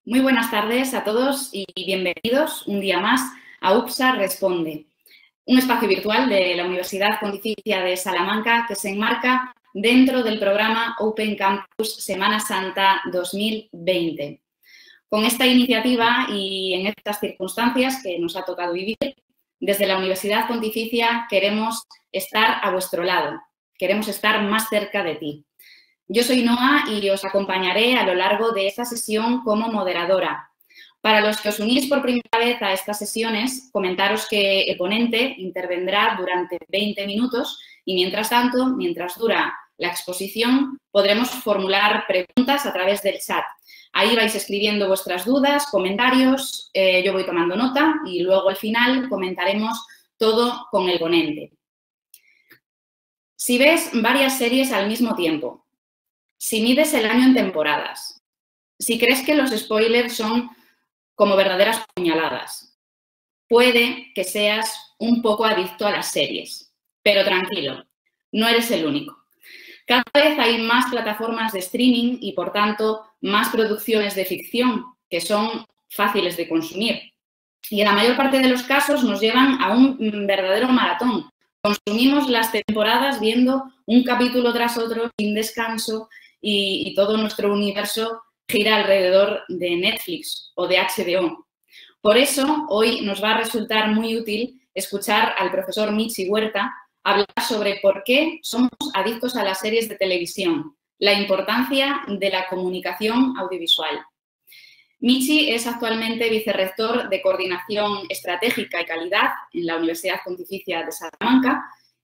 Muy buenas tardes a todos y bienvenidos un día más a UPSA Responde, un espacio virtual de la Universidad Pontificia de Salamanca que se enmarca dentro del programa Open Campus Semana Santa 2020. Con esta iniciativa y en estas circunstancias que nos ha tocado vivir, desde la Universidad Pontificia queremos estar a vuestro lado, queremos estar más cerca de ti. Yo soy Noa y os acompañaré a lo largo de esta sesión como moderadora. Para los que os unís por primera vez a estas sesiones, comentaros que el ponente intervendrá durante 20 minutos y, mientras tanto, mientras dura la exposición, podremos formular preguntas a través del chat. Ahí vais escribiendo vuestras dudas, comentarios, yo voy tomando nota y luego al final comentaremos todo con el ponente. Si ves varias series al mismo tiempo, si mides el año en temporadas, si crees que los spoilers son como verdaderas puñaladas, puede que seas un poco adicto a las series, pero tranquilo, no eres el único. Cada vez hay más plataformas de streaming y, por tanto, más producciones de ficción que son fáciles de consumir. Y en la mayor parte de los casos nos llevan a un verdadero maratón. Consumimos las temporadas viendo un capítulo tras otro sin descanso y todo nuestro universo gira alrededor de Netflix o de HBO. Por eso, hoy nos va a resultar muy útil escuchar al profesor Michi Huerta hablar sobre por qué somos adictos a las series de televisión, la importancia de la comunicación audiovisual. Michi es actualmente vicerrector de Coordinación Estratégica y Calidad en la Universidad Pontificia de Salamanca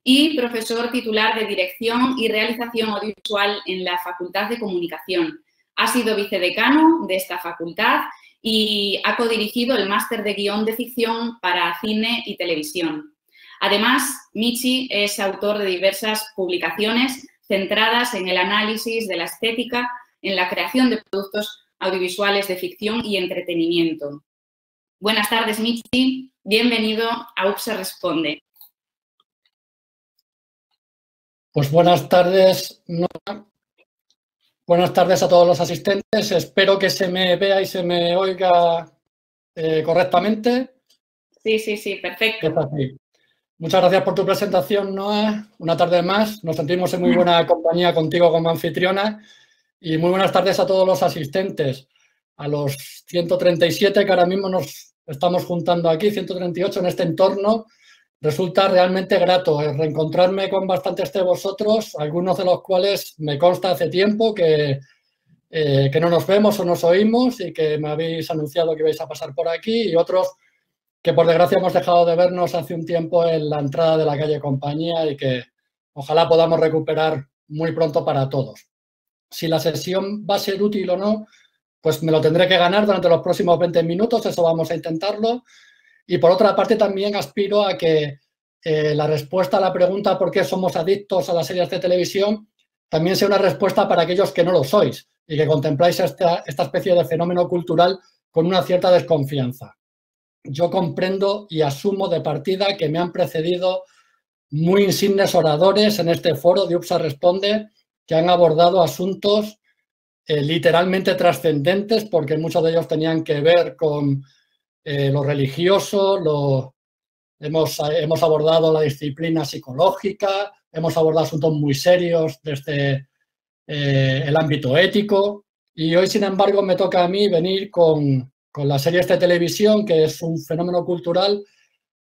y profesor titular de Dirección y Realización Audiovisual en la Facultad de Comunicación. Ha sido vicedecano de esta facultad y ha codirigido el máster de guión de ficción para cine y televisión. Además, Michi es autor de diversas publicaciones centradas en el análisis de la estética, en la creación de productos audiovisuales de ficción y entretenimiento. Buenas tardes, Michi. Bienvenido a UPSA Responde. Pues buenas tardes, Noa. Buenas tardes a todos los asistentes. Espero que se me vea y se me oiga correctamente. Sí, perfecto. Es así. Muchas gracias por tu presentación, Noa. Una tarde más. Nos sentimos en muy buena compañía contigo como anfitriona. Y muy buenas tardes a todos los asistentes, a los 137 que ahora mismo nos estamos juntando aquí, 138 en este entorno. Resulta realmente grato reencontrarme con bastantes de vosotros, algunos de los cuales me consta hace tiempo que no nos vemos o nos oímos y que me habéis anunciado que vais a pasar por aquí, y otros que por desgracia hemos dejado de vernos hace un tiempo en la entrada de la calle Compañía y que ojalá podamos recuperar muy pronto para todos. Si la sesión va a ser útil o no, pues me lo tendré que ganar durante los próximos 20 minutos, eso vamos a intentarlo. Y por otra parte también aspiro a que la respuesta a la pregunta por qué somos adictos a las series de televisión también sea una respuesta para aquellos que no lo sois y que contempláis esta especie de fenómeno cultural con una cierta desconfianza. Yo comprendo y asumo de partida que me han precedido muy insignes oradores en este foro de UPSA Responde que han abordado asuntos literalmente trascendentes, porque muchos de ellos tenían que ver con lo religioso, hemos abordado la disciplina psicológica, hemos abordado asuntos muy serios desde el ámbito ético, y hoy, sin embargo, me toca a mí venir con las series de televisión, que es un fenómeno cultural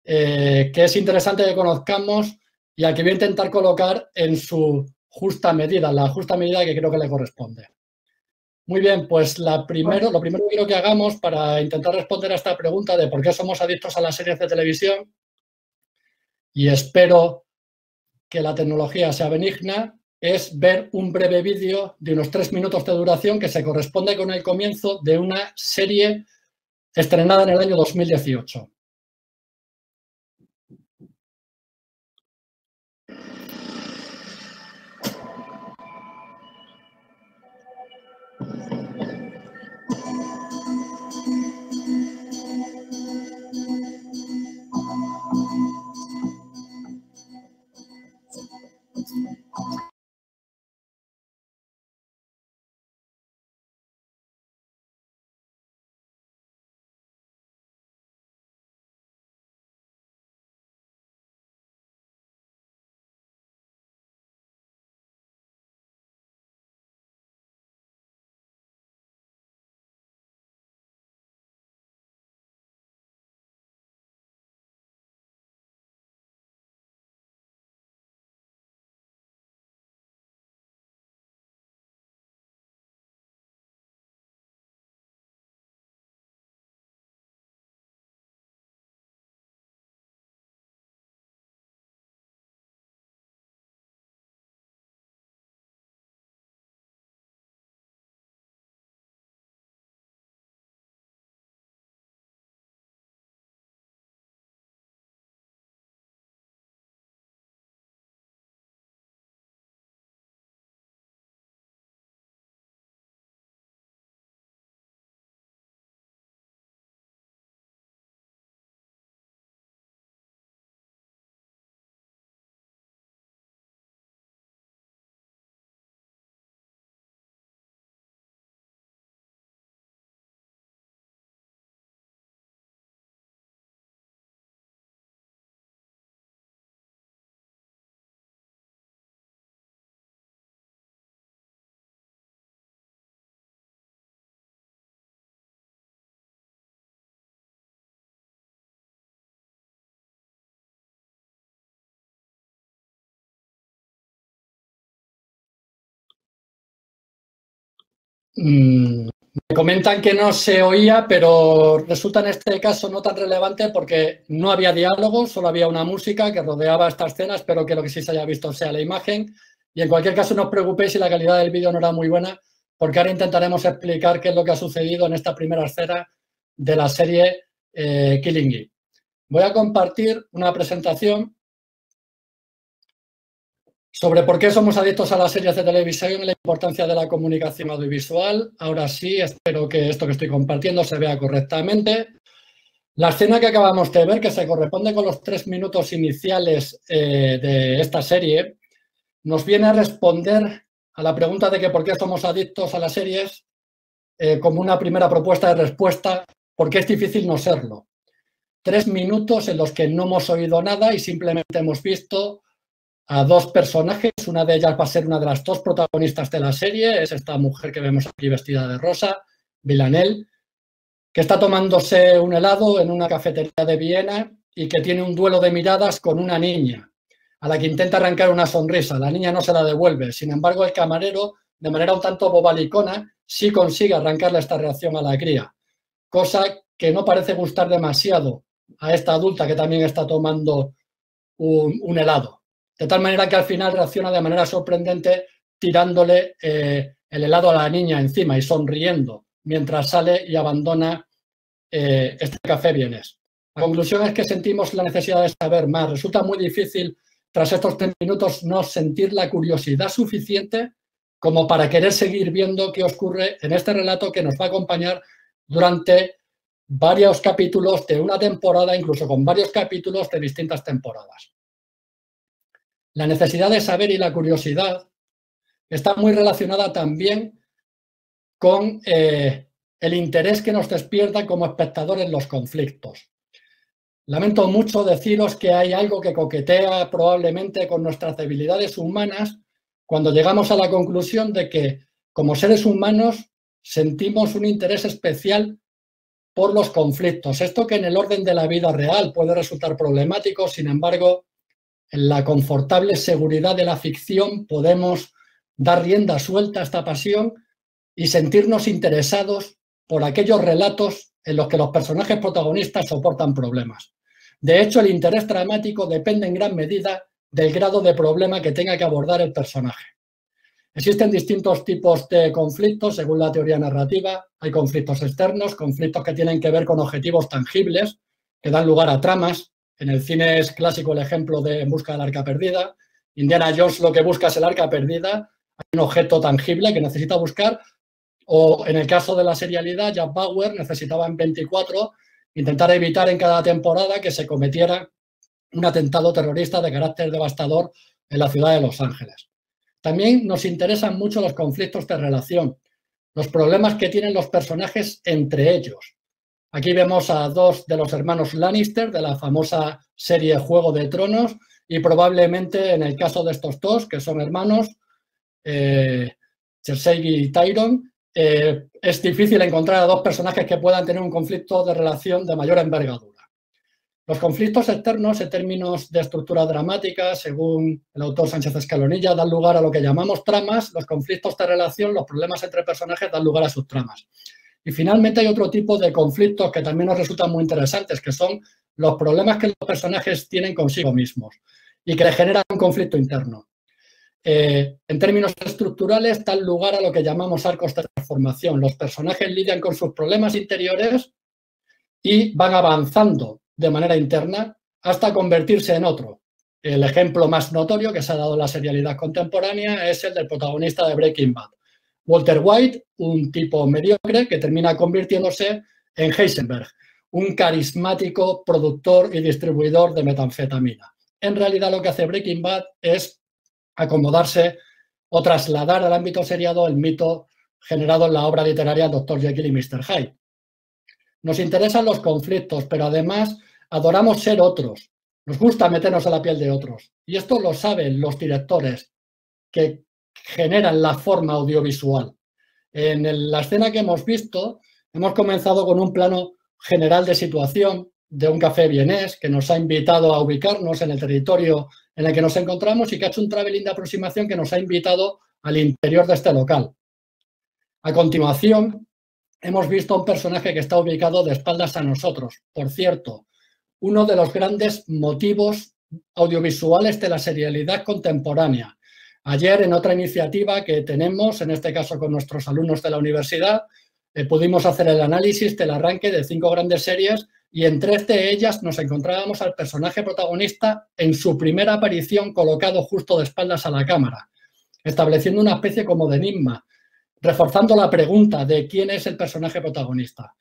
que es interesante que conozcamos y al que voy a intentar colocar en su justa medida, la justa medida que creo que le corresponde. Muy bien, pues lo primero que quiero que hagamos para intentar responder a esta pregunta de por qué somos adictos a las series de televisión, y espero que la tecnología sea benigna, es ver un breve vídeo de unos 3 minutos de duración que se corresponde con el comienzo de una serie estrenada en el año 2018. Me comentan que no se oía, pero resulta en este caso no tan relevante porque no había diálogo, solo había una música que rodeaba esta escena. Espero que lo que sí se haya visto sea la imagen. Y en cualquier caso no os preocupéis si la calidad del vídeo no era muy buena, porque ahora intentaremos explicar qué es lo que ha sucedido en esta primera escena de la serie Killing Eve. Voy a compartir una presentación sobre por qué somos adictos a las series de televisión y la importancia de la comunicación audiovisual. Ahora sí, espero que esto que estoy compartiendo se vea correctamente. La escena que acabamos de ver, que se corresponde con los 3 minutos iniciales de esta serie, nos viene a responder a la pregunta de que por qué somos adictos a las series como una primera propuesta de respuesta, por qué es difícil no serlo. 3 minutos en los que no hemos oído nada y simplemente hemos visto a 2 personajes. Una de ellas va a ser una de las 2 protagonistas de la serie, es esta mujer que vemos aquí vestida de rosa, Villanelle, que está tomándose un helado en una cafetería de Viena y que tiene un duelo de miradas con una niña, a la que intenta arrancar una sonrisa. La niña no se la devuelve. Sin embargo, el camarero, de manera un tanto bobalicona, sí consigue arrancarle esta reacción a la cría, cosa que no parece gustar demasiado a esta adulta que también está tomando un helado. De tal manera que al final reacciona de manera sorprendente tirándole el helado a la niña encima y sonriendo mientras sale y abandona este café vienés. La conclusión es que sentimos la necesidad de saber más. Resulta muy difícil, tras estos 3 minutos, no sentir la curiosidad suficiente como para querer seguir viendo qué ocurre en este relato que nos va a acompañar durante varios capítulos de una temporada, incluso con varios capítulos de distintas temporadas. La necesidad de saber y la curiosidad está muy relacionada también con el interés que nos despierta como espectadores los conflictos. Lamento mucho deciros que hay algo que coquetea probablemente con nuestras debilidades humanas cuando llegamos a la conclusión de que como seres humanos sentimos un interés especial por los conflictos. Esto que en el orden de la vida real puede resultar problemático, sin embargo, en la confortable seguridad de la ficción podemos dar rienda suelta a esta pasión y sentirnos interesados por aquellos relatos en los que los personajes protagonistas soportan problemas. De hecho, el interés dramático depende en gran medida del grado de problema que tenga que abordar el personaje. Existen distintos tipos de conflictos según la teoría narrativa. Hay conflictos externos, conflictos que tienen que ver con objetivos tangibles, que dan lugar a tramas. En el cine es clásico el ejemplo de En busca del arca perdida. Indiana Jones lo que busca es el arca perdida. Hay un objeto tangible que necesita buscar. O en el caso de la serialidad, Jack Bauer necesitaba en 24 intentar evitar en cada temporada que se cometiera un atentado terrorista de carácter devastador en la ciudad de Los Ángeles. También nos interesan mucho los conflictos de relación, los problemas que tienen los personajes entre ellos. Aquí vemos a 2 de los hermanos Lannister de la famosa serie Juego de Tronos y probablemente en el caso de estos 2, que son hermanos, Cersei y Tyrion, es difícil encontrar a 2 personajes que puedan tener un conflicto de relación de mayor envergadura. Los conflictos externos, en términos de estructura dramática, según el autor Sánchez Escalonilla, dan lugar a lo que llamamos tramas. Los conflictos de relación, los problemas entre personajes, dan lugar a subtramas. Y finalmente hay otro tipo de conflictos que también nos resultan muy interesantes, que son los problemas que los personajes tienen consigo mismos y que le generan un conflicto interno. En términos estructurales, dan lugar a lo que llamamos arcos de transformación. Los personajes lidian con sus problemas interiores y van avanzando de manera interna hasta convertirse en otro. El ejemplo más notorio que se ha dado en la serialidad contemporánea es el del protagonista de Breaking Bad. Walter White, un tipo mediocre que termina convirtiéndose en Heisenberg, un carismático productor y distribuidor de metanfetamina. En realidad lo que hace Breaking Bad es acomodarse o trasladar al ámbito seriado el mito generado en la obra literaria Dr. Jekyll y Mr. Hyde. Nos interesan los conflictos, pero además adoramos ser otros. Nos gusta meternos a la piel de otros. Y esto lo saben los directores que generan la forma audiovisual. En la escena que hemos visto, hemos comenzado con un plano general de situación de un café vienés que nos ha invitado a ubicarnos en el territorio en el que nos encontramos y que ha hecho un traveling de aproximación que nos ha invitado al interior de este local. A continuación, hemos visto a un personaje que está ubicado de espaldas a nosotros. Por cierto, uno de los grandes motivos audiovisuales de la serialidad contemporánea. Ayer, en otra iniciativa que tenemos, en este caso con nuestros alumnos de la universidad, pudimos hacer el análisis del arranque de 5 grandes series y en 3 de ellas nos encontrábamos al personaje protagonista en su primera aparición colocado justo de espaldas a la cámara, estableciendo una especie como de enigma, reforzando la pregunta de quién es el personaje protagonista,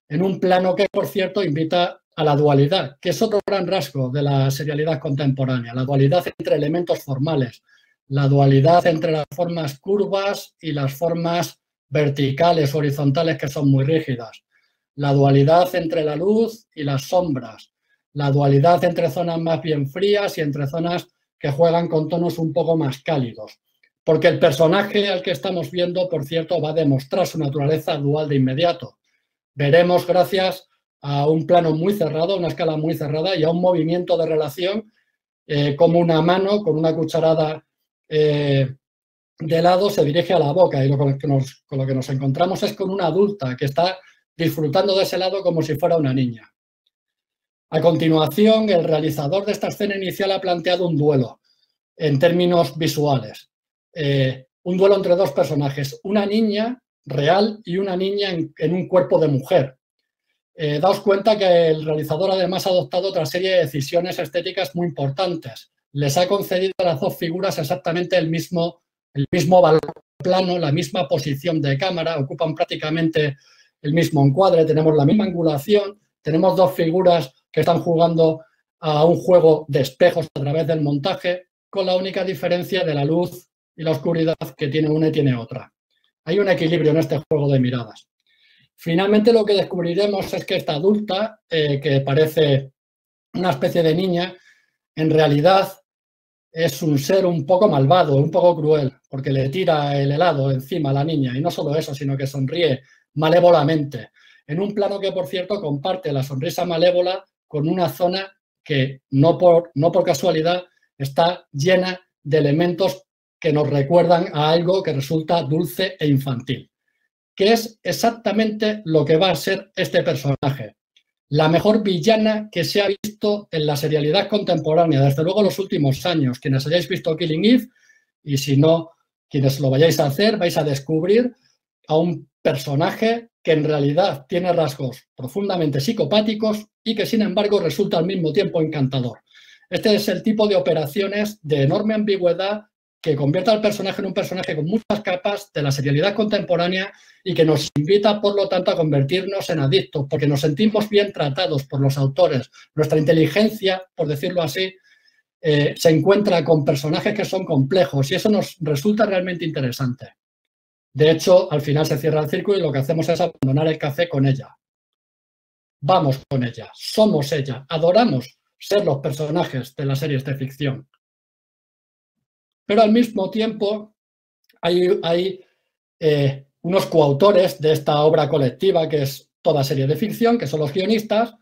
en un plano que, por cierto, invita a la dualidad, que es otro gran rasgo de la serialidad contemporánea, la dualidad entre elementos formales, la dualidad entre las formas curvas y las formas verticales, horizontales, que son muy rígidas, la dualidad entre la luz y las sombras, la dualidad entre zonas más bien frías y entre zonas que juegan con tonos un poco más cálidos. Porque el personaje al que estamos viendo, por cierto, va a demostrar su naturaleza dual de inmediato. Veremos, gracias a un plano muy cerrado, una escala muy cerrada y a un movimiento de relación, como una mano con una cucharada de helado se dirige a la boca, y con lo que nos encontramos es con una adulta que está disfrutando de ese helado como si fuera una niña. A continuación, el realizador de esta escena inicial ha planteado un duelo en términos visuales. Un duelo entre 2 personajes, una niña real y una niña en un cuerpo de mujer. Daos cuenta que el realizador además ha adoptado otra serie de decisiones estéticas muy importantes. Les ha concedido a las 2 figuras exactamente el mismo valor plano, la misma posición de cámara, ocupan prácticamente el mismo encuadre, tenemos la misma angulación, tenemos 2 figuras que están jugando a un juego de espejos a través del montaje, con la única diferencia de la luz y la oscuridad que tiene una y tiene otra. Hay un equilibrio en este juego de miradas. Finalmente, lo que descubriremos es que esta adulta, que parece una especie de niña, en realidad es un ser un poco malvado, un poco cruel, porque le tira el helado encima a la niña. Y no solo eso, sino que sonríe malévolamente, en un plano que, por cierto, comparte la sonrisa malévola con una zona que, no por casualidad, está llena de elementos que nos recuerdan a algo que resulta dulce e infantil, que es exactamente lo que va a ser este personaje. La mejor villana que se ha visto en la serialidad contemporánea, desde luego en los últimos años. Quienes hayáis visto Killing Eve, y si no, quienes lo vayáis a hacer, vais a descubrir a un personaje que en realidad tiene rasgos profundamente psicopáticos y que, sin embargo, resulta al mismo tiempo encantador. Este es el tipo de operaciones de enorme ambigüedad que convierte al personaje en un personaje con muchas capas de la serialidad contemporánea y que nos invita, por lo tanto, a convertirnos en adictos, porque nos sentimos bien tratados por los autores. Nuestra inteligencia, por decirlo así, se encuentra con personajes que son complejos y eso nos resulta realmente interesante. De hecho, al final se cierra el círculo y lo que hacemos es abandonar el café con ella. Vamos con ella, somos ella, adoramos ser los personajes de las series de ficción. Pero al mismo tiempo hay unos coautores de esta obra colectiva que es toda serie de ficción, que son los guionistas,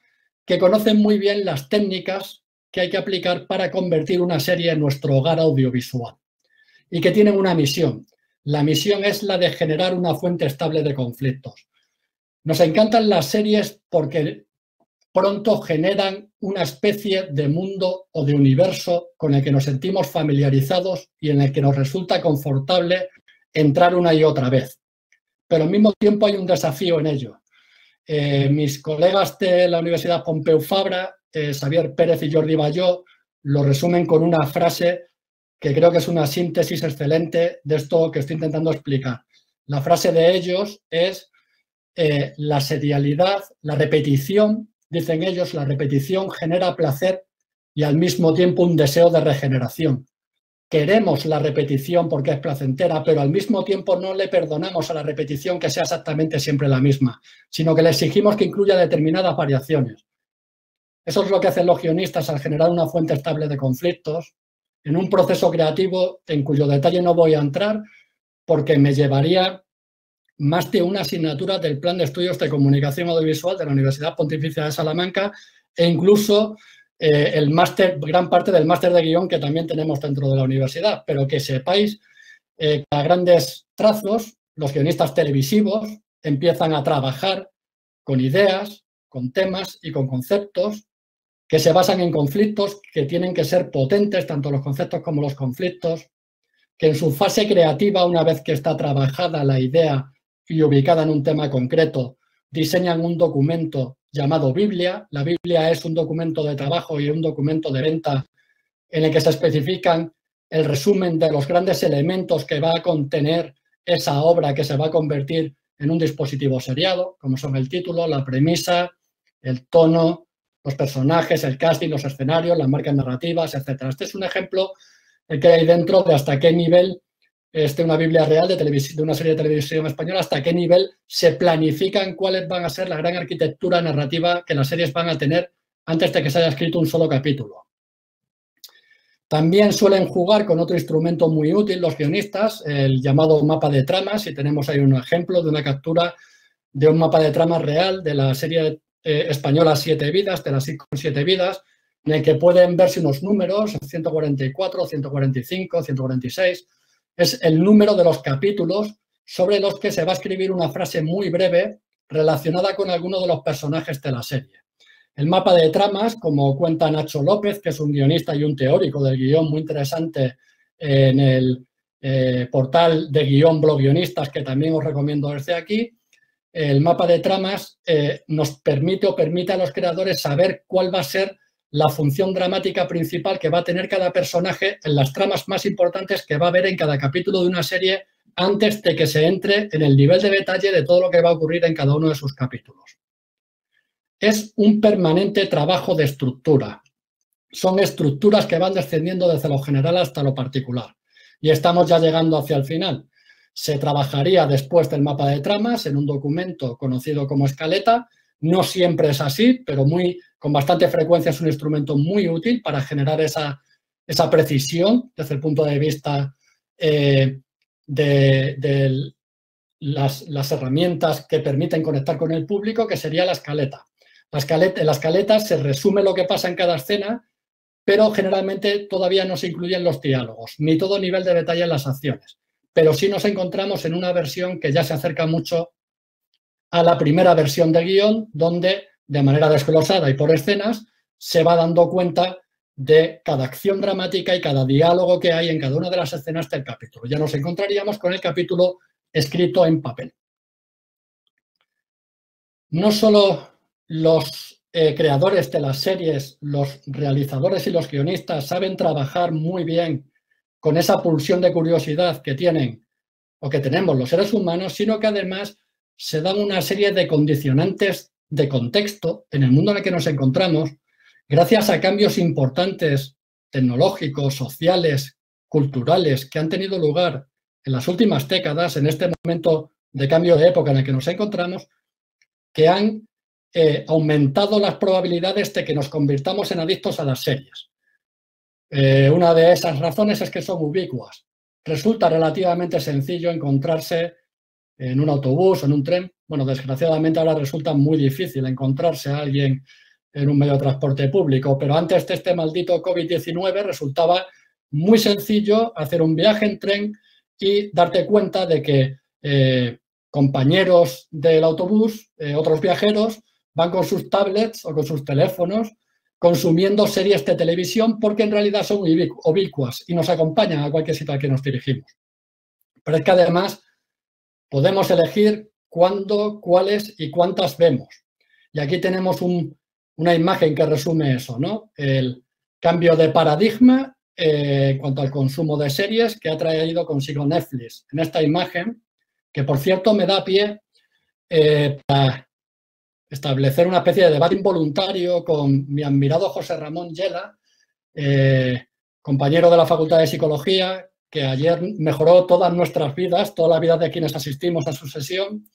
que conocen muy bien las técnicas que hay que aplicar para convertir una serie en nuestro hogar audiovisual y que tienen una misión. La misión es la de generar una fuente estable de conflictos. Nos encantan las series porque pronto generan una especie de mundo o de universo con el que nos sentimos familiarizados y en el que nos resulta confortable entrar una y otra vez. Pero al mismo tiempo hay un desafío en ello. Mis colegas de la Universidad Pompeu Fabra, Xavier Pérez y Jordi Bayó, lo resumen con una frase que creo que es una síntesis excelente de esto que estoy intentando explicar. La frase de ellos es la serialidad, la repetición. Dicen ellos, la repetición genera placer y al mismo tiempo un deseo de regeneración. Queremos la repetición porque es placentera, pero al mismo tiempo no le perdonamos a la repetición que sea exactamente siempre la misma, sino que le exigimos que incluya determinadas variaciones. Eso es lo que hacen los guionistas al generar una fuente estable de conflictos, en un proceso creativo en cuyo detalle no voy a entrar porque me llevaría más de una asignatura del Plan de Estudios de Comunicación Audiovisual de la Universidad Pontificia de Salamanca e incluso el máster, gran parte del máster de guión que también tenemos dentro de la universidad, pero que sepáis que a grandes trazos los guionistas televisivos empiezan a trabajar con ideas, con temas y con conceptos que se basan en conflictos que tienen que ser potentes, tanto los conceptos como los conflictos, que en su fase creativa, una vez que está trabajada la idea y ubicada en un tema concreto, diseñan un documento llamado Biblia. La Biblia es un documento de trabajo y un documento de venta en el que se especifican el resumen de los grandes elementos que va a contener esa obra que se va a convertir en un dispositivo seriado, como son el título, la premisa, el tono, los personajes, el casting, los escenarios, las marcas narrativas, etc. Este es un ejemplo que hay dentro de hasta qué nivel una Biblia real de una serie de televisión española, hasta qué nivel se planifican cuáles van a ser la gran arquitectura narrativa que las series van a tener antes de que se haya escrito un solo capítulo. También suelen jugar con otro instrumento muy útil los guionistas, el llamado mapa de tramas, y tenemos ahí un ejemplo de una captura de un mapa de tramas real de la serie española 7 vidas, de la sitcom 7 vidas, en el que pueden verse unos números, 144, 145, 146, es el número de los capítulos sobre los que se va a escribir una frase muy breve relacionada con alguno de los personajes de la serie. El mapa de tramas, como cuenta Nacho López, que es un guionista y un teórico del guión muy interesante en el portal de guión Blog Guionistas, que también os recomiendo desde aquí, el mapa de tramas nos permite a los creadores saber cuál va a ser la función dramática principal que va a tener cada personaje en las tramas más importantes que va a haber en cada capítulo de una serie antes de que se entre en el nivel de detalle de todo lo que va a ocurrir en cada uno de sus capítulos. Es un permanente trabajo de estructura. Son estructuras que van descendiendo desde lo general hasta lo particular. Y estamos ya llegando hacia el final. Se trabajaría después del mapa de tramas en un documento conocido como escaleta. No siempre es así, pero con bastante frecuencia es un instrumento muy útil para generar esa precisión desde el punto de vista de las herramientas que permiten conectar con el público, que sería la escaleta. En la escaleta se resume lo que pasa en cada escena, pero generalmente todavía no se incluyen los diálogos, ni todo nivel de detalle en las acciones. Pero sí nos encontramos en una versión que ya se acerca mucho a la primera versión de guión, donde de manera desglosada y por escenas se va dando cuenta de cada acción dramática y cada diálogo que hay en cada una de las escenas del capítulo. Ya nos encontraríamos con el capítulo escrito en papel. No solo los creadores de las series, los realizadores y los guionistas saben trabajar muy bien con esa pulsión de curiosidad que tienen o que tenemos los seres humanos, sino que además se dan una serie de condicionantes de contexto en el mundo en el que nos encontramos, gracias a cambios importantes tecnológicos, sociales, culturales que han tenido lugar en las últimas décadas, en este momento de cambio de época en el que nos encontramos, que han aumentado las probabilidades de que nos convirtamos en adictos a las series. Una de esas razones es que son ubicuas. Resulta relativamente sencillo encontrarse en un autobús o en un tren. Bueno, desgraciadamente ahora resulta muy difícil encontrarse a alguien en un medio de transporte público, pero antes de este maldito COVID-19 resultaba muy sencillo hacer un viaje en tren y darte cuenta de que compañeros del autobús, otros viajeros, van con sus tablets o con sus teléfonos consumiendo series de televisión porque en realidad son ubicuas y nos acompañan a cualquier sitio al que nos dirigimos. Pero es que además podemos elegir cuándo, cuáles y cuántas vemos. Y aquí tenemos una imagen que resume eso, ¿no? El cambio de paradigma en cuanto al consumo de series que ha traído consigo Netflix. En esta imagen, que por cierto me da pie para establecer una especie de debate involuntario con mi admirado José Ramón Yela, compañero de la Facultad de Psicología, que ayer mejoró todas nuestras vidas, todas las vidas de quienes asistimos a su sesión,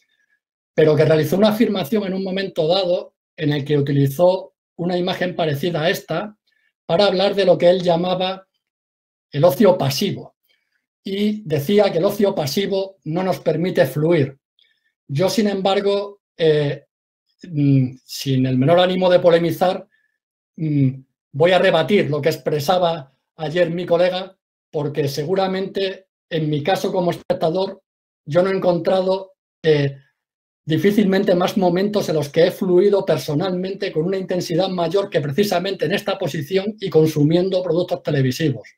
pero que realizó una afirmación en un momento dado en el que utilizó una imagen parecida a esta para hablar de lo que él llamaba el ocio pasivo. Y decía que el ocio pasivo no nos permite fluir. Yo, sin embargo, sin el menor ánimo de polemizar, voy a rebatir lo que expresaba ayer mi colega, porque seguramente en mi caso como espectador yo no he encontrado difícilmente más momentos en los que he fluido personalmente con una intensidad mayor que precisamente en esta posición y consumiendo productos televisivos.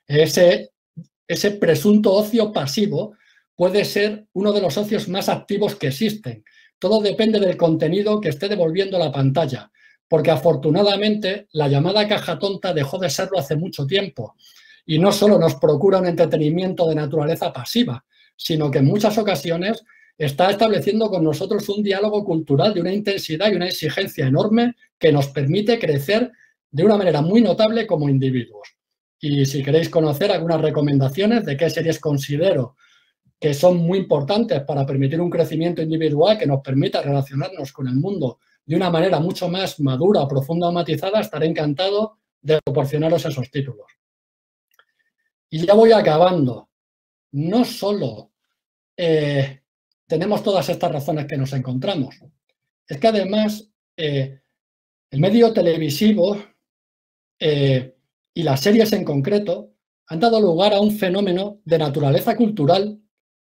Ese presunto ocio pasivo puede ser uno de los ocios más activos que existen. Todo depende del contenido que esté devolviendo la pantalla, porque afortunadamente la llamada caja tonta dejó de serlo hace mucho tiempo y no solo nos procura un entretenimiento de naturaleza pasiva, sino que en muchas ocasiones está estableciendo con nosotros un diálogo cultural de una intensidad y una exigencia enorme que nos permite crecer de una manera muy notable como individuos. Y si queréis conocer algunas recomendaciones de qué series considero que son muy importantes para permitir un crecimiento individual que nos permita relacionarnos con el mundo de una manera mucho más madura, profunda o matizada, estaré encantado de proporcionaros esos títulos. Y ya voy acabando. No solo tenemos todas estas razones que nos encontramos, es que además el medio televisivo y las series en concreto han dado lugar a un fenómeno de naturaleza cultural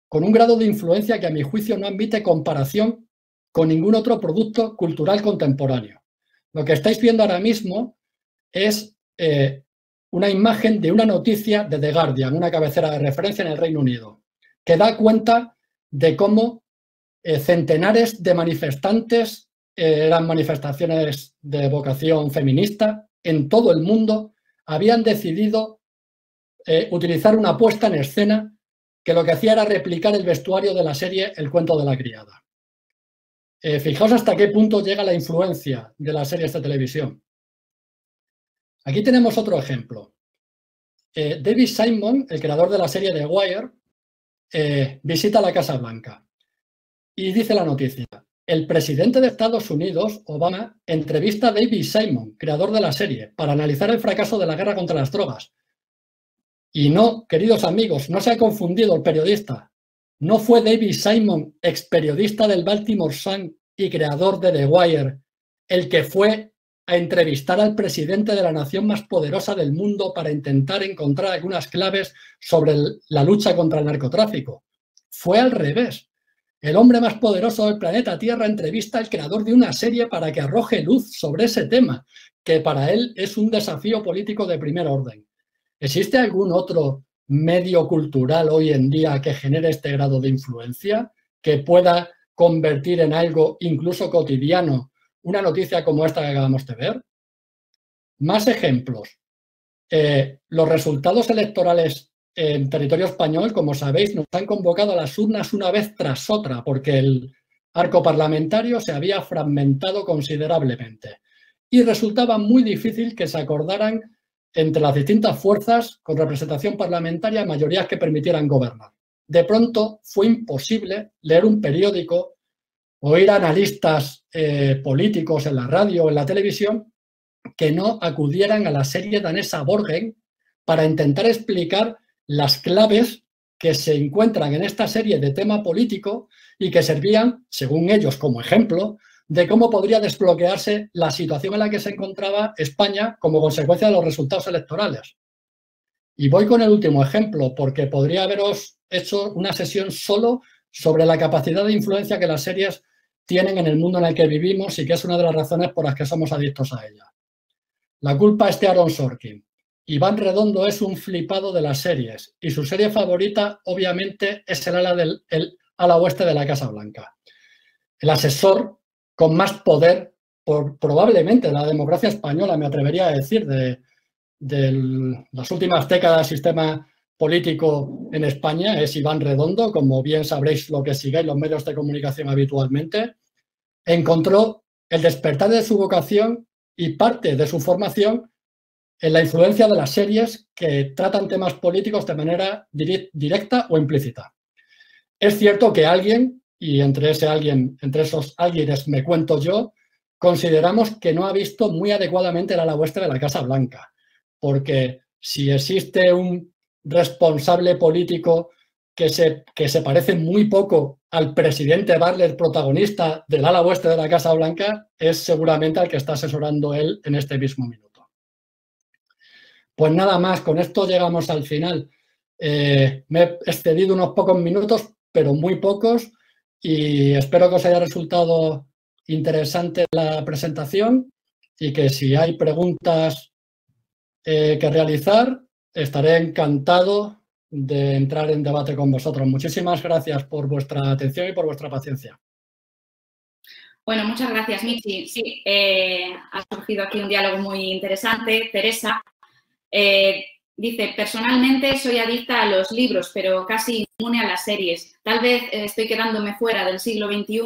con un grado de influencia que a mi juicio no admite comparación con ningún otro producto cultural contemporáneo. Lo que estáis viendo ahora mismo es una imagen de una noticia de The Guardian, una cabecera de referencia en el Reino Unido, que da cuenta de cómo centenares de manifestantes, eran manifestaciones de vocación feminista, en todo el mundo, habían decidido utilizar una puesta en escena que lo que hacía era replicar el vestuario de la serie El cuento de la criada. Fijaos hasta qué punto llega la influencia de las series de televisión. Aquí tenemos otro ejemplo. David Simon, el creador de la serie The Wire, visita la Casa Blanca y dice la noticia: el presidente de Estados Unidos, Obama, entrevista a David Simon, creador de la serie, para analizar el fracaso de la guerra contra las drogas. Y no, queridos amigos, no se ha confundido el periodista. No fue David Simon, ex periodista del Baltimore Sun y creador de The Wire, el que fue a entrevistar al presidente de la nación más poderosa del mundo para intentar encontrar algunas claves sobre la lucha contra el narcotráfico. Fue al revés. El hombre más poderoso del planeta Tierra entrevista al creador de una serie para que arroje luz sobre ese tema, que para él es un desafío político de primer orden. ¿Existe algún otro medio cultural hoy en día que genere este grado de influencia, que pueda convertir en algo incluso cotidiano una noticia como esta que acabamos de ver? Más ejemplos. Los resultados electorales en territorio español, como sabéis, nos han convocado a las urnas una vez tras otra, porque el arco parlamentario se había fragmentado considerablemente y resultaba muy difícil que se acordaran entre las distintas fuerzas con representación parlamentaria mayorías que permitieran gobernar. De pronto fue imposible leer un periódico, oír a analistas políticos en la radio o en la televisión que no acudieran a la serie danesa Borgen para intentar explicar las claves que se encuentran en esta serie de tema político y que servían, según ellos, como ejemplo de cómo podría desbloquearse la situación en la que se encontraba España como consecuencia de los resultados electorales. Y voy con el último ejemplo, porque podría haberos hecho una sesión solo sobre la capacidad de influencia que las series tienen en el mundo en el que vivimos y que es una de las razones por las que somos adictos a ella. La culpa es de Aaron Sorkin. Iván Redondo es un flipado de las series y su serie favorita, obviamente, es el ala oeste de la Casa Blanca. El asesor con más poder, probablemente, de la democracia española, me atrevería a decir, de las últimas décadas del sistema político en España, es Iván Redondo, como bien sabréis lo que sigáis los medios de comunicación habitualmente. Encontró el despertar de su vocación y parte de su formación en la influencia de las series que tratan temas políticos de manera directa o implícita. Es cierto que alguien, y entre esos alguienes me cuento yo, consideramos que no ha visto muy adecuadamente el ala oeste de la Casa Blanca, porque si existe un responsable político que se parece muy poco al presidente Bartlet, protagonista del ala oeste de la Casa Blanca, es seguramente al que está asesorando él en este mismo minuto. Pues nada más, con esto llegamos al final. Me he excedido unos pocos minutos, pero muy pocos, y espero que os haya resultado interesante la presentación y que si hay preguntas que realizar, estaré encantado de entrar en debate con vosotros. Muchísimas gracias por vuestra atención y por vuestra paciencia. Bueno, muchas gracias, Michi. Sí, ha surgido aquí un diálogo muy interesante. Teresa dice, personalmente soy adicta a los libros, pero casi inmune a las series. Tal vez estoy quedándome fuera del siglo XXI.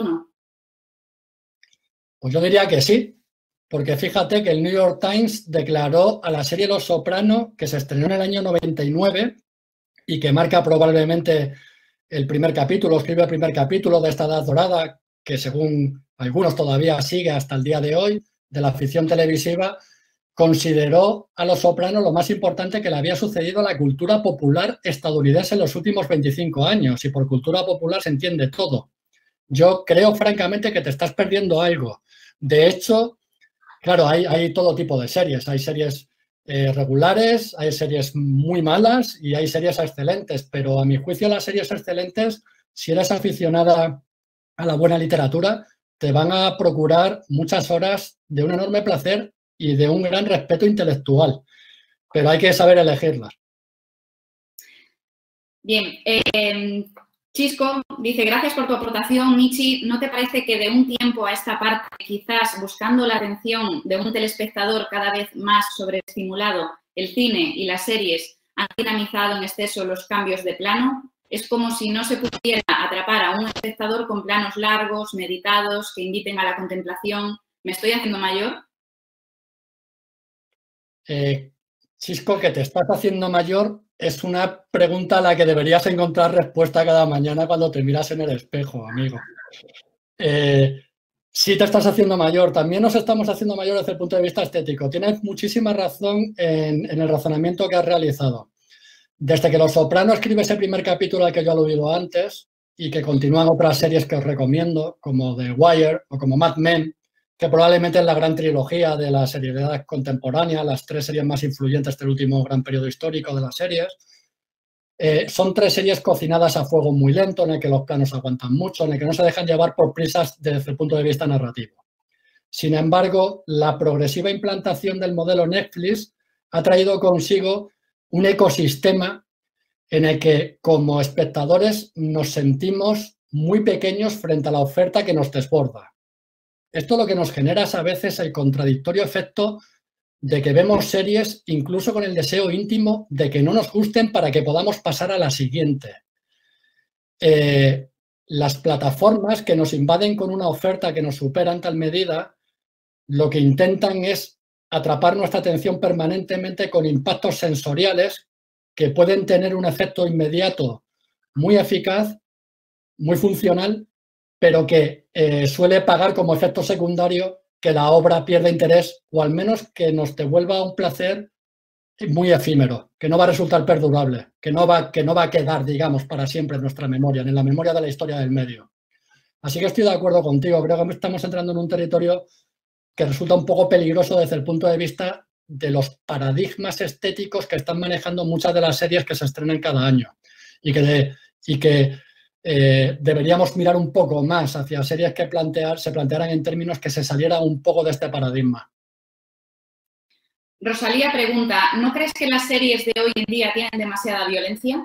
Pues yo diría que sí, porque fíjate que el New York Times declaró a la serie Los Soprano, que se estrenó en el año 99 y que marca probablemente el primer capítulo, escribe el primer capítulo de esta edad dorada, que según algunos todavía sigue hasta el día de hoy, de la ficción televisiva, consideró a Los Soprano lo más importante que le había sucedido a la cultura popular estadounidense en los últimos 25 años. Y por cultura popular se entiende todo. Yo creo, francamente, que te estás perdiendo algo. De hecho, claro, hay todo tipo de series. Hay series regulares, hay series muy malas y hay series excelentes. Pero a mi juicio, las series excelentes, si eres aficionada a la buena literatura, te van a procurar muchas horas de un enorme placer y de un gran respeto intelectual. Pero hay que saber elegirlas. Bien, Chisco dice, gracias por tu aportación, Michi. ¿No te parece que de un tiempo a esta parte, quizás buscando la atención de un telespectador cada vez más sobreestimulado, el cine y las series han dinamizado en exceso los cambios de plano? Es como si no se pudiera atrapar a un espectador con planos largos, meditados, que inviten a la contemplación. ¿Me estoy haciendo mayor? Chisco, que te estás haciendo mayor es una pregunta a la que deberías encontrar respuesta cada mañana cuando te miras en el espejo, amigo. Sí te estás haciendo mayor. También nos estamos haciendo mayor desde el punto de vista estético. Tienes muchísima razón en el razonamiento que has realizado. Desde que Los Soprano escribe ese primer capítulo al que yo he aludido antes y que continúan otras series que os recomiendo, como The Wire o como Mad Men, que probablemente es la gran trilogía de la seriedad contemporánea, las 3 series más influyentes del último gran periodo histórico de las series. Son 3 series cocinadas a fuego muy lento, en el que los planos aguantan mucho, en el que no se dejan llevar por prisas desde el punto de vista narrativo. Sin embargo, la progresiva implantación del modelo Netflix ha traído consigo un ecosistema en el que, como espectadores, nos sentimos muy pequeños frente a la oferta que nos desborda. Esto lo que nos genera es a veces el contradictorio efecto de que vemos series incluso con el deseo íntimo de que no nos gusten para que podamos pasar a la siguiente. Las plataformas que nos invaden con una oferta que nos supera en tal medida, lo que intentan es atrapar nuestra atención permanentemente con impactos sensoriales que pueden tener un efecto inmediato muy eficaz, muy funcional, pero que suele pagar como efecto secundario que la obra pierda interés o al menos que nos devuelva un placer muy efímero, que no va a resultar perdurable, que no va a quedar, digamos, para siempre en nuestra memoria, en la memoria de la historia del medio. Así que estoy de acuerdo contigo. Creo que estamos entrando en un territorio que resulta un poco peligroso desde el punto de vista de los paradigmas estéticos que están manejando muchas de las series que se estrenan cada año y que deberíamos mirar un poco más hacia series que se plantearan en términos que se saliera un poco de este paradigma. Rosalía pregunta, ¿no crees que las series de hoy en día tienen demasiada violencia?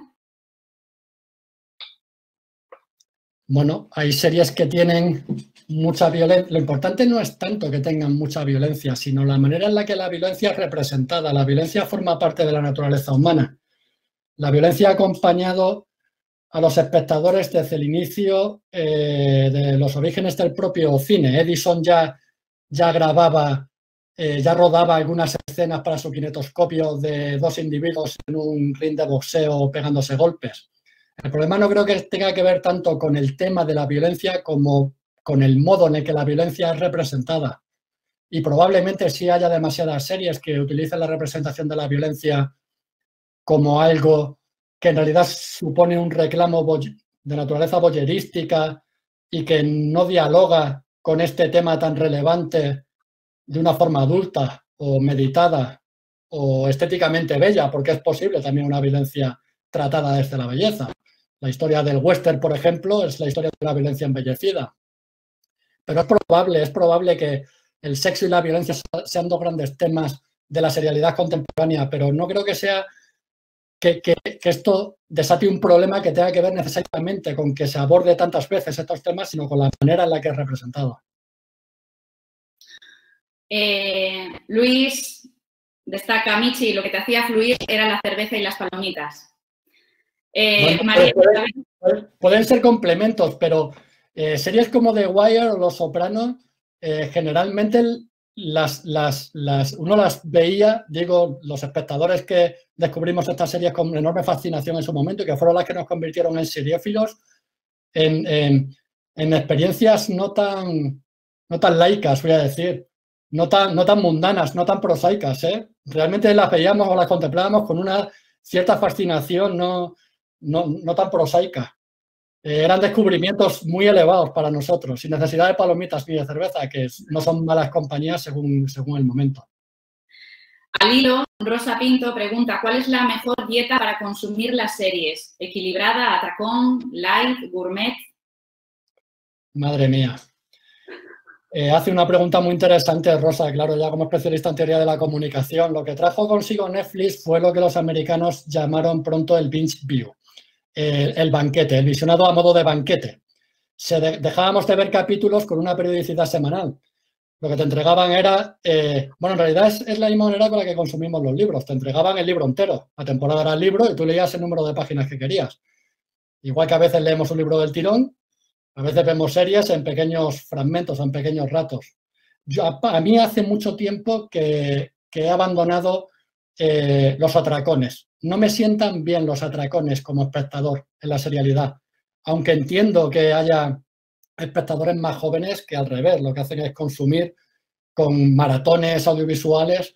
Bueno, hay series que tienen mucha violencia. Lo importante no es tanto que tengan mucha violencia, sino la manera en la que la violencia es representada. La violencia forma parte de la naturaleza humana. La violencia ha acompañado a los espectadores desde el inicio de los orígenes del propio cine. Edison ya grababa, ya rodaba algunas escenas para su kinetoscopio de 2 individuos en un ring de boxeo pegándose golpes. El problema no creo que tenga que ver tanto con el tema de la violencia como con el modo en el que la violencia es representada. Y probablemente sí haya demasiadas series que utilicen la representación de la violencia como algo que en realidad supone un reclamo de naturaleza voyeurística y que no dialoga con este tema tan relevante de una forma adulta o meditada o estéticamente bella, porque es posible también una violencia tratada desde la belleza. La historia del western, por ejemplo, es la historia de la violencia embellecida. Pero es probable que el sexo y la violencia sean dos grandes temas de la serialidad contemporánea, pero no creo que sea que esto desate un problema que tenga que ver necesariamente con que se aborde tantas veces estos temas, sino con la manera en la que es representado. Luis destaca, Michi, lo que te hacía fluir era la cerveza y las palomitas. Bueno, María, pueden ser complementos, pero series como The Wire o Los Sopranos, generalmente uno las veía, digo, los espectadores que descubrimos estas series con enorme fascinación en su momento y que fueron las que nos convirtieron en seriéfilos, en experiencias no tan laicas, voy a decir, no tan mundanas, no tan prosaicas, ¿eh? Realmente las veíamos o las contemplábamos con una cierta fascinación no tan prosaica. Eran descubrimientos muy elevados para nosotros, sin necesidad de palomitas ni de cerveza, que no son malas compañías según el momento. Al hilo, Rosa Pinto pregunta, ¿cuál es la mejor dieta para consumir las series? ¿Equilibrada, atracón, light, gourmet? Madre mía. Hace una pregunta muy interesante, Rosa, claro, ya como especialista en teoría de la comunicación. Lo que trajo consigo Netflix fue lo que los americanos llamaron pronto el binge view, el banquete, el visionado a modo de banquete. Dejábamos de ver capítulos con una periodicidad semanal. Lo que te entregaban era, bueno, en realidad es la misma manera con la que consumimos los libros. Te entregaban el libro entero. La temporada era el libro y tú leías el número de páginas que querías. Igual que a veces leemos un libro del tirón, a veces vemos series en pequeños fragmentos, en pequeños ratos. A mí hace mucho tiempo que he abandonado los atracones. No me sientan bien los atracones como espectador en la serialidad, aunque entiendo que haya espectadores más jóvenes que al revés, lo que hacen es consumir con maratones audiovisuales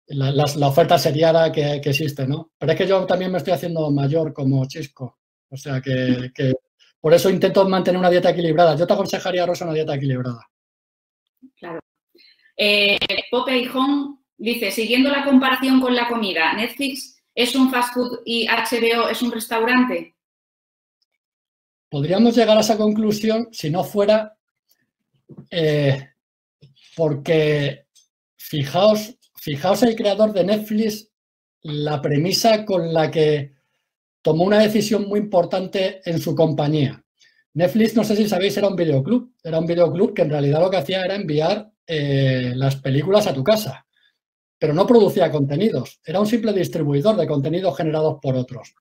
la oferta seriada que existe, ¿no? Pero es que yo también me estoy haciendo mayor como Chisco, o sea que por eso intento mantener una dieta equilibrada. Yo te aconsejaría, Rosa, una dieta equilibrada. Claro. Pope Hijón dice, siguiendo la comparación con la comida, ¿Netflix es un fast food y HBO es un restaurante? Podríamos llegar a esa conclusión si no fuera porque fijaos el creador de Netflix, la premisa con la que tomó una decisión muy importante en su compañía. Netflix, no sé si sabéis, era un videoclub. Era un videoclub que en realidad lo que hacía era enviar las películas a tu casa, pero no producía contenidos. Era un simple distribuidor de contenidos generados por otros.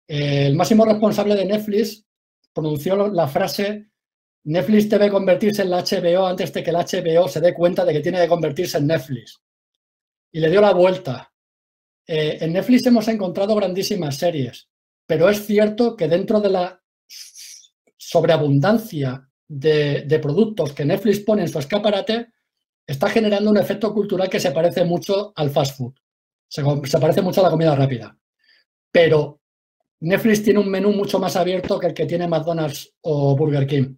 El máximo responsable de Netflix pronunció la frase: Netflix debe convertirse en la HBO antes de que la HBO se dé cuenta de que tiene que convertirse en Netflix. Y le dio la vuelta. En Netflix hemos encontrado grandísimas series, pero es cierto que dentro de la sobreabundancia de productos que Netflix pone en su escaparate, está generando un efecto cultural que se parece mucho al fast food. Se parece mucho a la comida rápida. Pero Netflix tiene un menú mucho más abierto que el que tiene McDonald's o Burger King.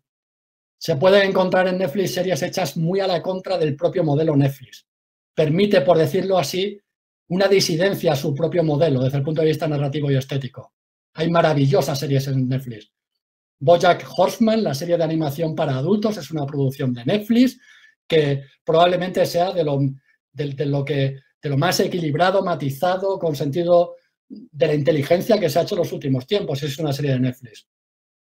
Se pueden encontrar en Netflix series hechas muy a la contra del propio modelo Netflix. Permite, por decirlo así, una disidencia a su propio modelo desde el punto de vista narrativo y estético. Hay maravillosas series en Netflix. BoJack Horseman, la serie de animación para adultos, es una producción de Netflix que probablemente sea de lo más equilibrado, matizado, con sentido de la inteligencia que se ha hecho en los últimos tiempos. Es una serie de Netflix.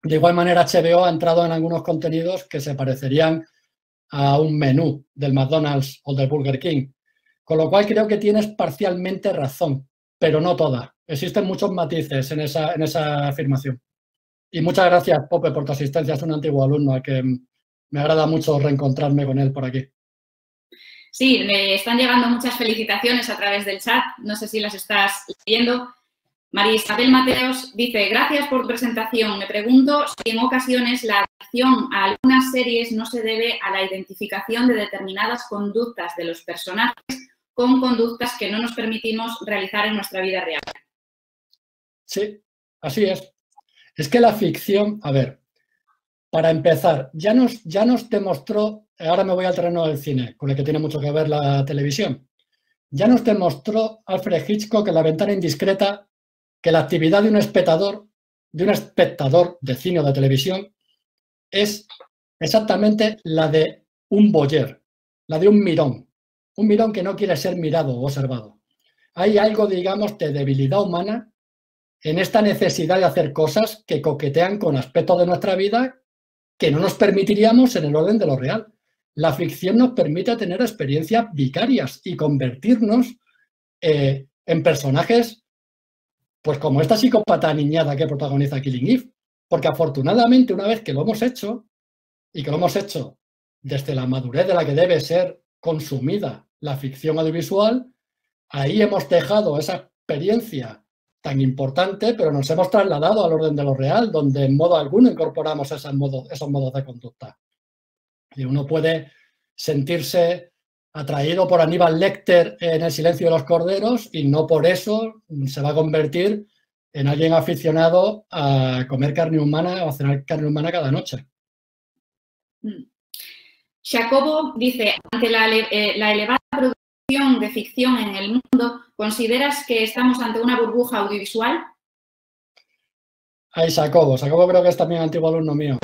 De igual manera, HBO ha entrado en algunos contenidos que se parecerían a un menú del McDonald's o del Burger King. Con lo cual creo que tienes parcialmente razón, pero no toda. Existen muchos matices en esa afirmación. Y muchas gracias, Pope, por tu asistencia. Es un antiguo alumno al que me agrada mucho reencontrarme con él por aquí. Sí, me están llegando muchas felicitaciones a través del chat. No sé si las estás leyendo. María Isabel Mateos dice, gracias por tu presentación. Me pregunto si en ocasiones la adicción a algunas series no se debe a la identificación de determinadas conductas de los personajes con conductas que no nos permitimos realizar en nuestra vida real. Sí, así es. Es que la ficción, a ver, para empezar, ya nos demostró, ahora me voy al terreno del cine, con el que tiene mucho que ver la televisión, ya nos demostró Alfred Hitchcock en La ventana indiscreta que la actividad de un espectador de cine o de televisión es exactamente la de un voyeur, la de un mirón que no quiere ser mirado o observado. Hay algo, digamos, de debilidad humana en esta necesidad de hacer cosas que coquetean con aspectos de nuestra vida que no nos permitiríamos en el orden de lo real. La ficción nos permite tener experiencias vicarias y convertirnos en personajes, pues como esta psicópata niñada que protagoniza Killing Eve. Porque afortunadamente, una vez que lo hemos hecho, y que lo hemos hecho desde la madurez de la que debe ser consumida la ficción audiovisual, ahí hemos dejado esa experiencia tan importante, pero nos hemos trasladado al orden de lo real, donde en modo alguno incorporamos esos modos de conducta. Y uno puede sentirse atraído por Aníbal Lecter en El silencio de los corderos y no por eso se va a convertir en alguien aficionado a comer carne humana o a cenar carne humana cada noche. Jacobo dice, ante la elevada producción de ficción en el mundo, ¿consideras que estamos ante una burbuja audiovisual? Ay, Jacobo creo que es también antiguo alumno mío.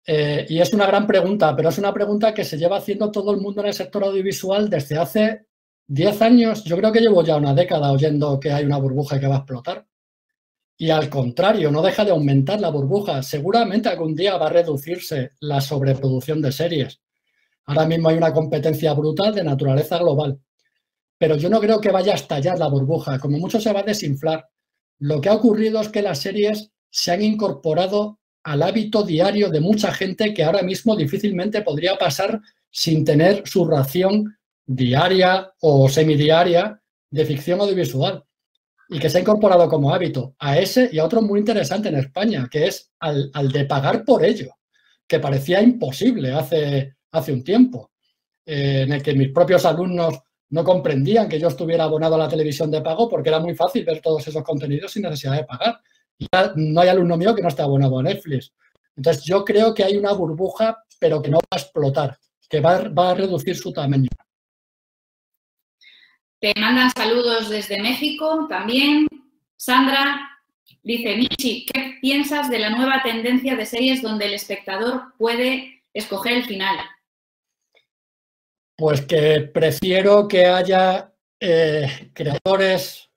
Y es una gran pregunta, pero es una pregunta que se lleva haciendo todo el mundo en el sector audiovisual desde hace 10 años. Yo creo que llevo ya una década oyendo que hay una burbuja que va a explotar. Y al contrario, no deja de aumentar la burbuja. Seguramente algún día va a reducirse la sobreproducción de series. Ahora mismo hay una competencia brutal de naturaleza global. Pero yo no creo que vaya a estallar la burbuja. Como mucho se va a desinflar. Lo que ha ocurrido es que las series se han incorporado al hábito diario de mucha gente que ahora mismo difícilmente podría pasar sin tener su ración diaria o semidiaria de ficción audiovisual. Y que se ha incorporado como hábito a ese y a otro muy interesante en España, que es al de pagar por ello, que parecía imposible hace un tiempo, en el que mis propios alumnos no comprendían que yo estuviera abonado a la televisión de pago porque era muy fácil ver todos esos contenidos sin necesidad de pagar. Y ya no hay alumno mío que no esté abonado a Netflix. Entonces, yo creo que hay una burbuja, pero que no va a explotar, que va a reducir su tamaño. Te mandan saludos desde México también. Sandra dice, Michi, ¿qué piensas de la nueva tendencia de series donde el espectador puede escoger el final? Pues que prefiero que haya creadores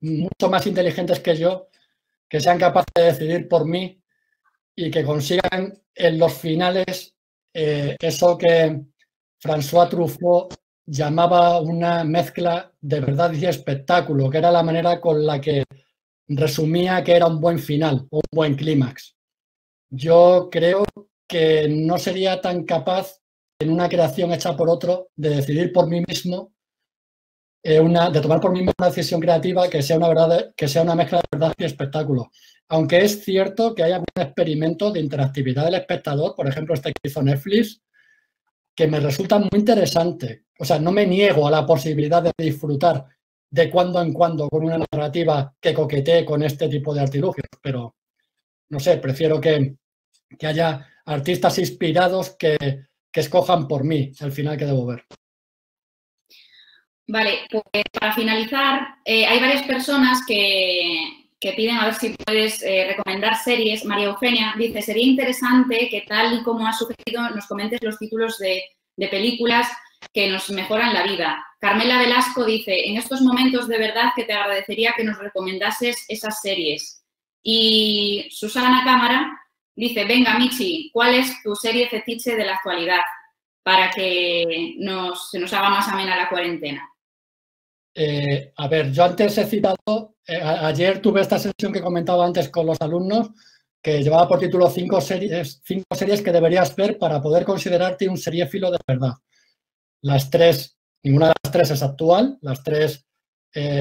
mucho más inteligentes que yo, que sean capaces de decidir por mí y que consigan en los finales eso que François Truffaut llamaba una mezcla de verdad y espectáculo, que era la manera con la que resumía que era un buen final, un buen clímax. Yo creo que no sería tan capaz en una creación hecha por otro de decidir por mí mismo, de tomar por mí mismo una decisión creativa que sea una mezcla de verdad y espectáculo. Aunque es cierto que hay algún experimento de interactividad del espectador, por ejemplo este que hizo Netflix, que me resulta muy interesante. O sea, no me niego a la posibilidad de disfrutar de cuando en cuando con una narrativa que coquetee con este tipo de artilugios, pero no sé, prefiero que haya artistas inspirados que escojan por mí el final que debo ver. Vale, pues para finalizar, hay varias personas que piden a ver si puedes recomendar series. María Eugenia dice, sería interesante que tal y como has sugerido nos comentes los títulos de películas que nos mejoran la vida. Carmela Velasco dice, en estos momentos de verdad que te agradecería que nos recomendases esas series. Y Susana Cámara dice, venga Michi, ¿cuál es tu serie fetiche de la actualidad? Para que se nos haga más amena la cuarentena. A ver, yo antes he citado, ayer tuve esta sesión que comentaba antes con los alumnos, que llevaba por título 5 series que deberías ver para poder considerarte un seriéfilo de verdad. Las 3, ninguna de las 3 es actual, las 3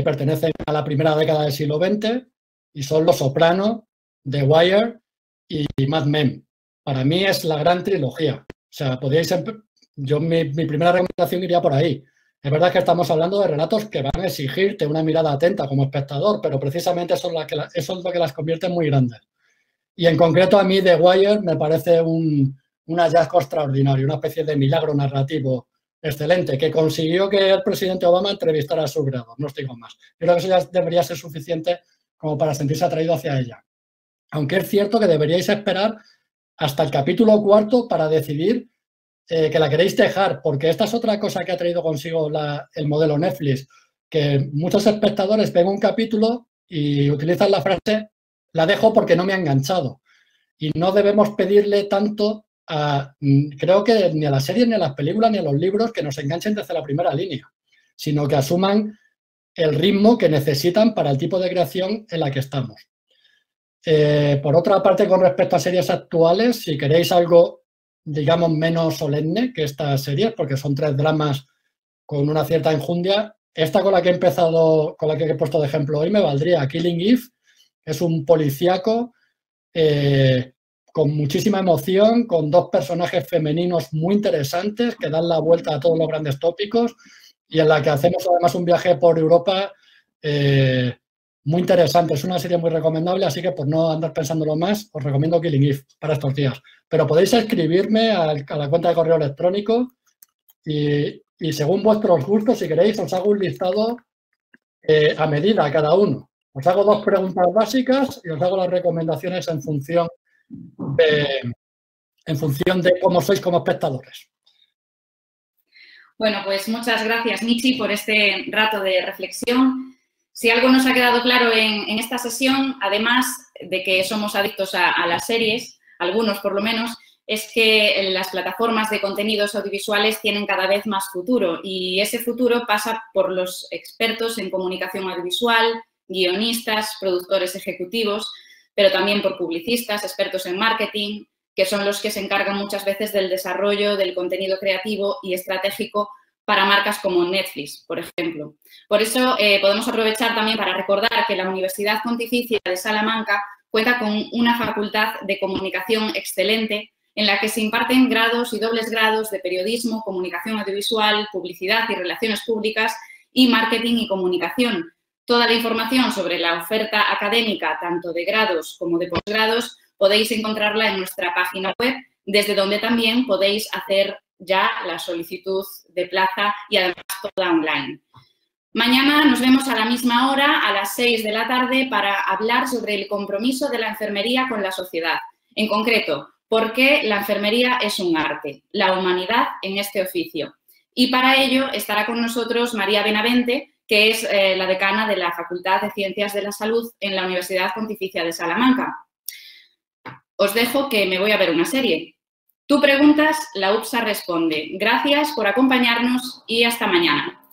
pertenecen a la primera década del siglo XX y son Los Soprano, The Wire y Mad Men. Para mí es la gran trilogía. O sea, mi primera recomendación iría por ahí. Es verdad que estamos hablando de relatos que van a exigirte una mirada atenta como espectador, pero precisamente eso es lo que las convierte en muy grandes. Y en concreto a mí The Wire me parece un hallazgo extraordinario, una especie de milagro narrativo excelente, que consiguió que el presidente Obama entrevistara a sus grados, no os digo más. Yo creo que eso ya debería ser suficiente como para sentirse atraído hacia ella. Aunque es cierto que deberíais esperar hasta el capítulo 4 para decidir que la queréis dejar, porque esta es otra cosa que ha traído consigo el modelo Netflix, que muchos espectadores ven un capítulo y utilizan la frase "la dejo porque no me ha enganchado". Y no debemos pedirle tanto creo que ni a las series, ni a las películas, ni a los libros que nos enganchen desde la primera línea, sino que asuman el ritmo que necesitan para el tipo de creación en la que estamos. Por otra parte, con respecto a series actuales, si queréis algo, digamos, menos solemne que estas series, porque son 3 dramas con una cierta enjundia, esta con la que he empezado, con la que he puesto de ejemplo hoy, me valdría Killing Eve. Es un policíaco con muchísima emoción, con 2 personajes femeninos muy interesantes que dan la vuelta a todos los grandes tópicos y en la que hacemos además un viaje por Europa muy interesante. Es una serie muy recomendable, así que por no andar pensándolo más, os recomiendo Killing Eve para estos días. Pero podéis escribirme a la cuenta de correo electrónico y según vuestros gustos, si queréis, os hago un listado a medida a cada uno. Os hago 2 preguntas básicas y os hago las recomendaciones en función de cómo sois como espectadores. Bueno, pues muchas gracias, Michi, por este rato de reflexión. Si algo nos ha quedado claro en esta sesión, además de que somos adictos a las series, algunos por lo menos, es que las plataformas de contenidos audiovisuales tienen cada vez más futuro y ese futuro pasa por los expertos en comunicación audiovisual, guionistas, productores ejecutivos, pero también por publicistas, expertos en marketing, que son los que se encargan muchas veces del desarrollo del contenido creativo y estratégico para marcas como Netflix, por ejemplo. Por eso podemos aprovechar también para recordar que la Universidad Pontificia de Salamanca cuenta con una facultad de comunicación excelente en la que se imparten grados y dobles grados de periodismo, comunicación audiovisual, publicidad y relaciones públicas y marketing y comunicación. Toda la información sobre la oferta académica, tanto de grados como de posgrados, podéis encontrarla en nuestra página web, desde donde también podéis hacer ya la solicitud de plaza y además toda online. Mañana nos vemos a la misma hora, a las 6 de la tarde, para hablar sobre el compromiso de la enfermería con la sociedad. En concreto, por qué la enfermería es un arte, la humanidad en este oficio. Y para ello estará con nosotros María Benavente, que es la decana de la Facultad de Ciencias de la Salud en la Universidad Pontificia de Salamanca. Os dejo que me voy a ver una serie. Tú preguntas, la UPSA responde. Gracias por acompañarnos y hasta mañana.